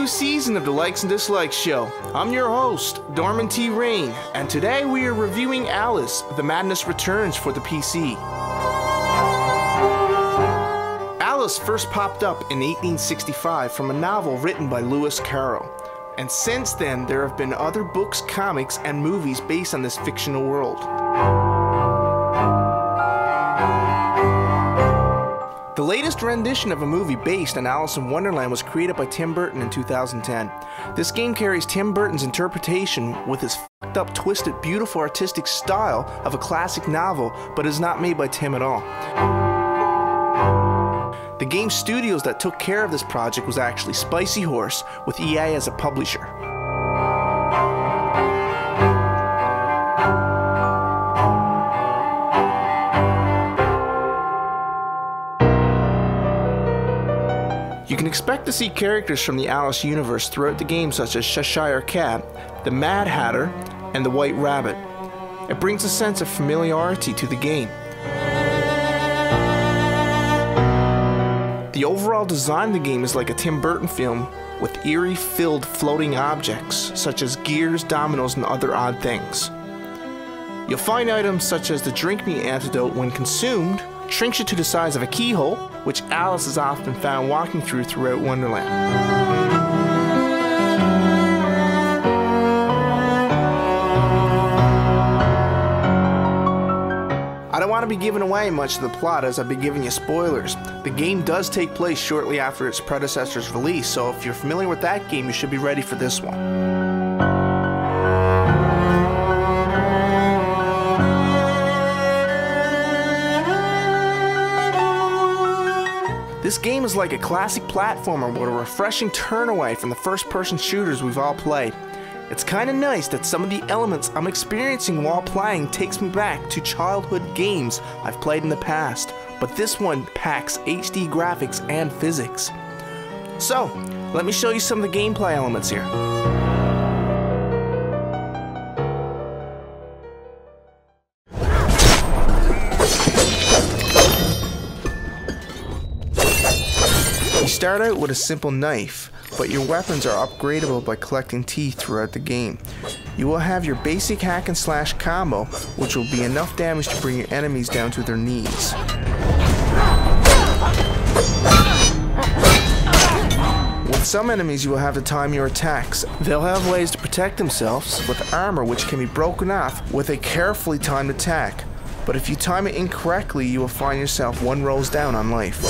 season of the Likes and Dislikes Show. I'm your host, Dorman T. Rain, and today we are reviewing Alice, The Madness Returns for the PC. Alice first popped up in 1865 from a novel written by Lewis Carroll, and since then there have been other books, comics, and movies based on this fictional world. The latest rendition of a movie based on Alice in Wonderland was created by Tim Burton in 2010. This game carries Tim Burton's interpretation with his fucked up, twisted, beautiful artistic style of a classic novel, but is not made by Tim at all. The game studios that took care of this project was actually Spicy Horse, with EA as a publisher. You can expect to see characters from the Alice universe throughout the game, such as Cheshire Cat, the Mad Hatter, and the White Rabbit. It brings a sense of familiarity to the game. The overall design of the game is like a Tim Burton film, with eerie filled floating objects, such as gears, dominoes, and other odd things. You'll find items such as the Drink Me antidote when consumed, shrinks you to the size of a keyhole, which Alice is often found walking throughout Wonderland. I don't want to be giving away much of the plot as I've been giving you spoilers. The game does take place shortly after its predecessor's release, so if you're familiar with that game, you should be ready for this one. This game is like a classic platformer with a refreshing turn away from the first-person shooters we've all played. It's kinda nice that some of the elements I'm experiencing while playing takes me back to childhood games I've played in the past, but this one packs HD graphics and physics. So, let me show you some of the gameplay elements here. You start out with a simple knife, but your weapons are upgradable by collecting teeth throughout the game. You will have your basic hack and slash combo, which will be enough damage to bring your enemies down to their knees. With some enemies you will have to time your attacks. They'll have ways to protect themselves with armor which can be broken off with a carefully timed attack. But if you time it incorrectly, you will find yourself one rose down on life.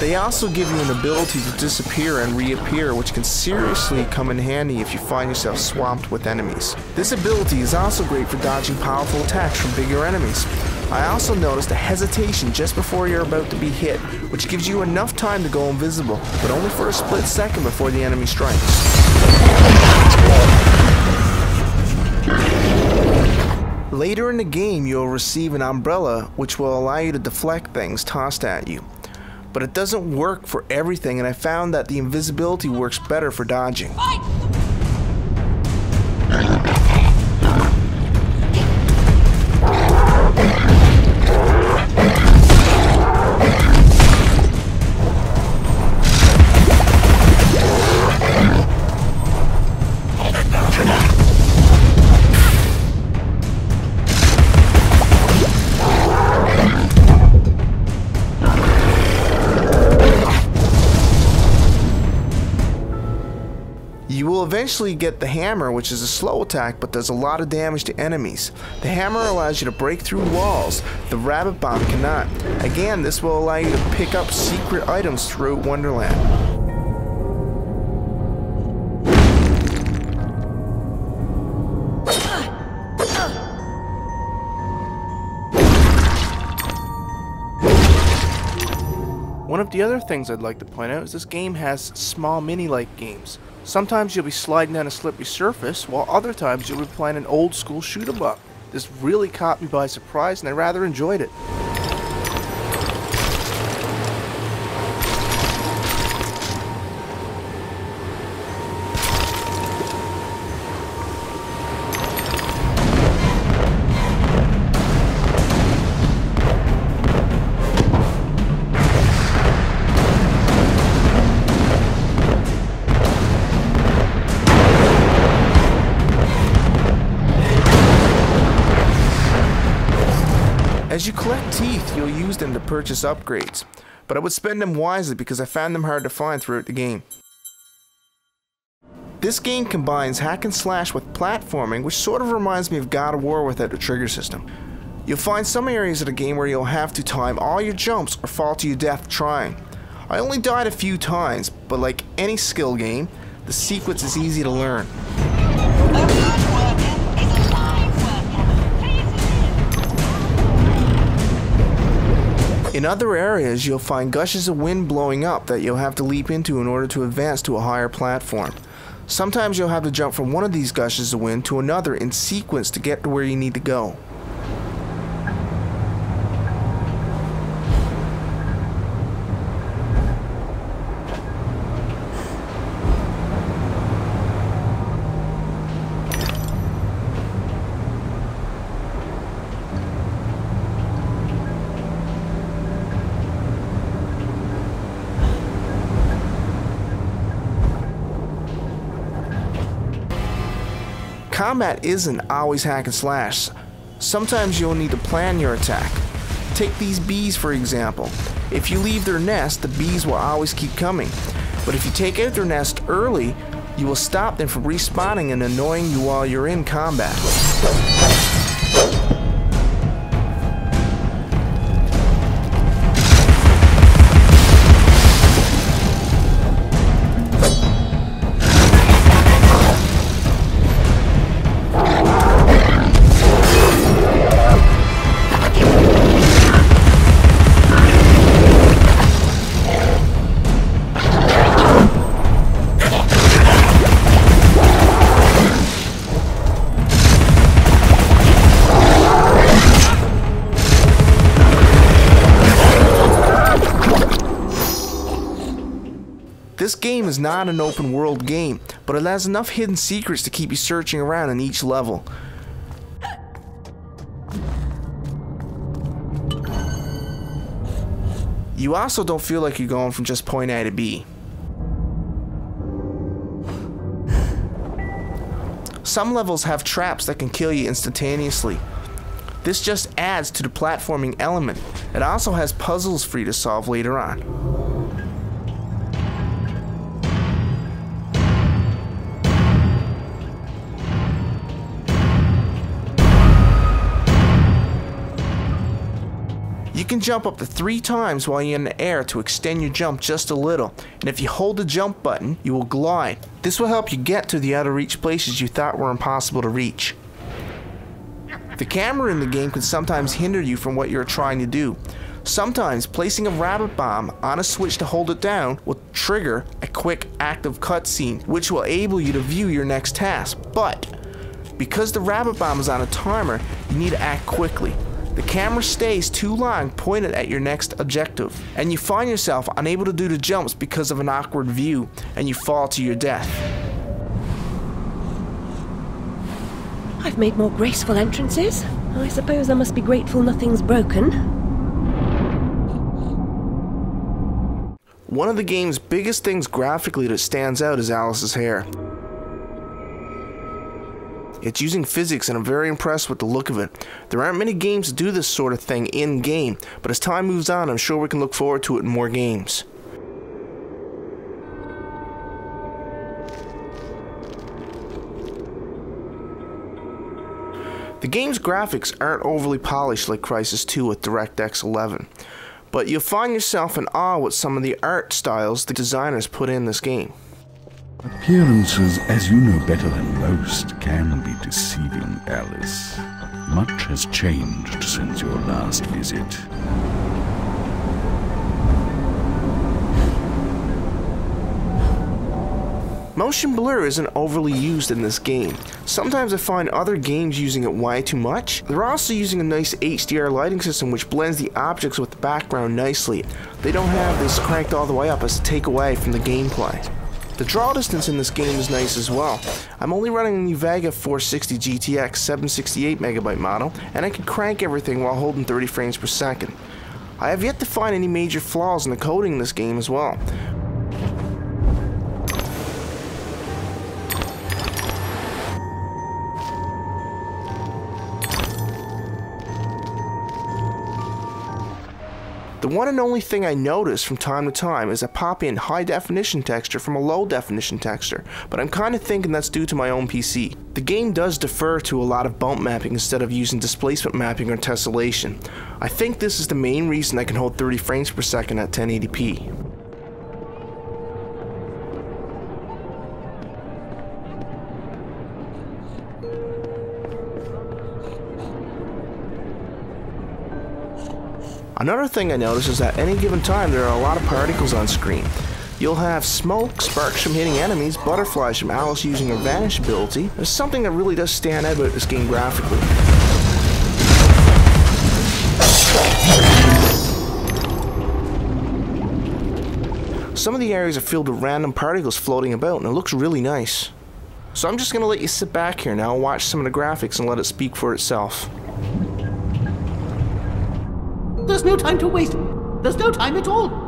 They also give you an ability to disappear and reappear, which can seriously come in handy if you find yourself swamped with enemies. This ability is also great for dodging powerful attacks from bigger enemies. I also noticed a hesitation just before you're about to be hit, which gives you enough time to go invisible, but only for a split second before the enemy strikes. Later in the game, you'll receive an umbrella, which will allow you to deflect things tossed at you. But it doesn't work for everything, and I found that the invisibility works better for dodging. You will eventually get the hammer, which is a slow attack but does a lot of damage to enemies. The hammer allows you to break through walls. The rabbit bomb cannot. Again, this will allow you to pick up secret items throughout Wonderland. One of the other things I'd like to point out is this game has small mini-like games. Sometimes you'll be sliding down a slippery surface, while other times you'll be playing an old school shoot-'em-up. This really caught me by surprise and I rather enjoyed it. As you collect teeth, you'll use them to purchase upgrades, but I would spend them wisely because I found them hard to find throughout the game. This game combines hack and slash with platforming, which sort of reminds me of God of War without a trigger system. You'll find some areas of the game where you'll have to time all your jumps or fall to your death trying. I only died a few times, but like any skill game, the sequence is easy to learn. In other areas, you'll find gushes of wind blowing up that you'll have to leap into in order to advance to a higher platform. Sometimes you'll have to jump from one of these gushes of wind to another in sequence to get to where you need to go. Combat isn't always hack and slash. Sometimes you'll need to plan your attack. Take these bees for example. If you leave their nest, the bees will always keep coming. But if you take out their nest early, you will stop them from respawning and annoying you while you're in combat. This game is not an open world game, but it has enough hidden secrets to keep you searching around in each level. You also don't feel like you're going from just point A to B. Some levels have traps that can kill you instantaneously. This just adds to the platforming element. It also has puzzles for you to solve later on. You can jump up to 3 times while you're in the air to extend your jump just a little, and if you hold the jump button, you will glide. This will help you get to the out-of-reach places you thought were impossible to reach. The camera in the game can sometimes hinder you from what you're trying to do. Sometimes placing a rabbit bomb on a switch to hold it down will trigger a quick active cutscene, which will enable you to view your next task. But because the rabbit bomb is on a timer, you need to act quickly. The camera stays too long pointed at your next objective, and you find yourself unable to do the jumps because of an awkward view, and you fall to your death. I've made more graceful entrances. I suppose I must be grateful nothing's broken. One of the game's biggest things graphically that stands out is Alice's hair. It's using physics and I'm very impressed with the look of it. There aren't many games that do this sort of thing in-game, but as time moves on, I'm sure we can look forward to it in more games. The game's graphics aren't overly polished like Crysis 2 with DirectX 11, but you'll find yourself in awe with some of the art styles the designers put in this game. Appearances, as you know better than most, can be deceiving, Alice. Much has changed since your last visit. Motion blur isn't overly used in this game. Sometimes I find other games using it way too much. They're also using a nice HDR lighting system which blends the objects with the background nicely. They don't have this cranked all the way up as to take away from the gameplay. The draw distance in this game is nice as well. I'm only running the Vega 460 GTX 768MB model, and I can crank everything while holding 30 frames per second. I have yet to find any major flaws in the coding in this game as well. The one and only thing I notice from time to time is a pop-in high-definition texture from a low-definition texture, but I'm kinda thinking that's due to my own PC. The game does defer to a lot of bump mapping instead of using displacement mapping or tessellation. I think this is the main reason I can hold 30 frames per second at 1080p. Another thing I notice is that at any given time there are a lot of particles on screen. You'll have smoke, sparks from hitting enemies, butterflies from Alice using her vanish ability. There's something that really does stand out about this game graphically. Some of the areas are filled with random particles floating about and it looks really nice. So I'm just going to let you sit back here now and watch some of the graphics and let it speak for itself. There's no time to waste. There's no time at all.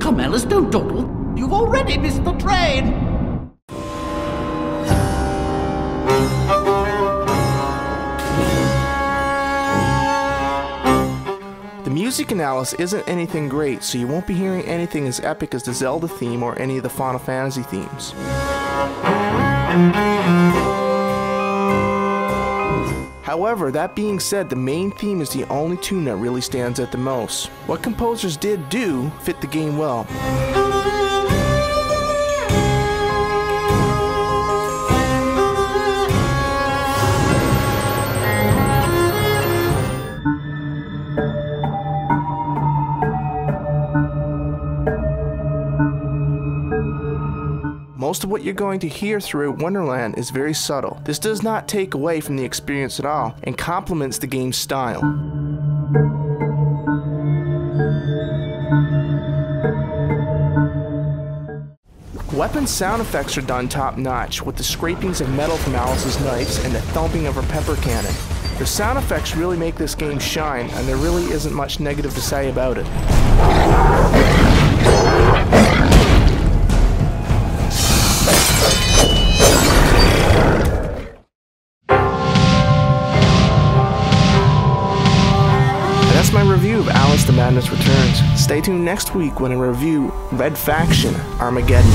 Come, Alice, don't dawdle. You've already missed the train. The music in Alice isn't anything great, so you won't be hearing anything as epic as the Zelda theme or any of the Final Fantasy themes. However, that being said, the main theme is the only tune that really stands out the most. What composers did do fit the game well. Most of what you're going to hear throughout Wonderland is very subtle. This does not take away from the experience at all, and complements the game's style. Weapon sound effects are done top notch, with the scrapings of metal from Alice's knives and the thumping of her pepper cannon. The sound effects really make this game shine, and there really isn't much negative to say about it. That's my review of Alice the Madness Returns. Stay tuned next week when I review Red Faction Armageddon.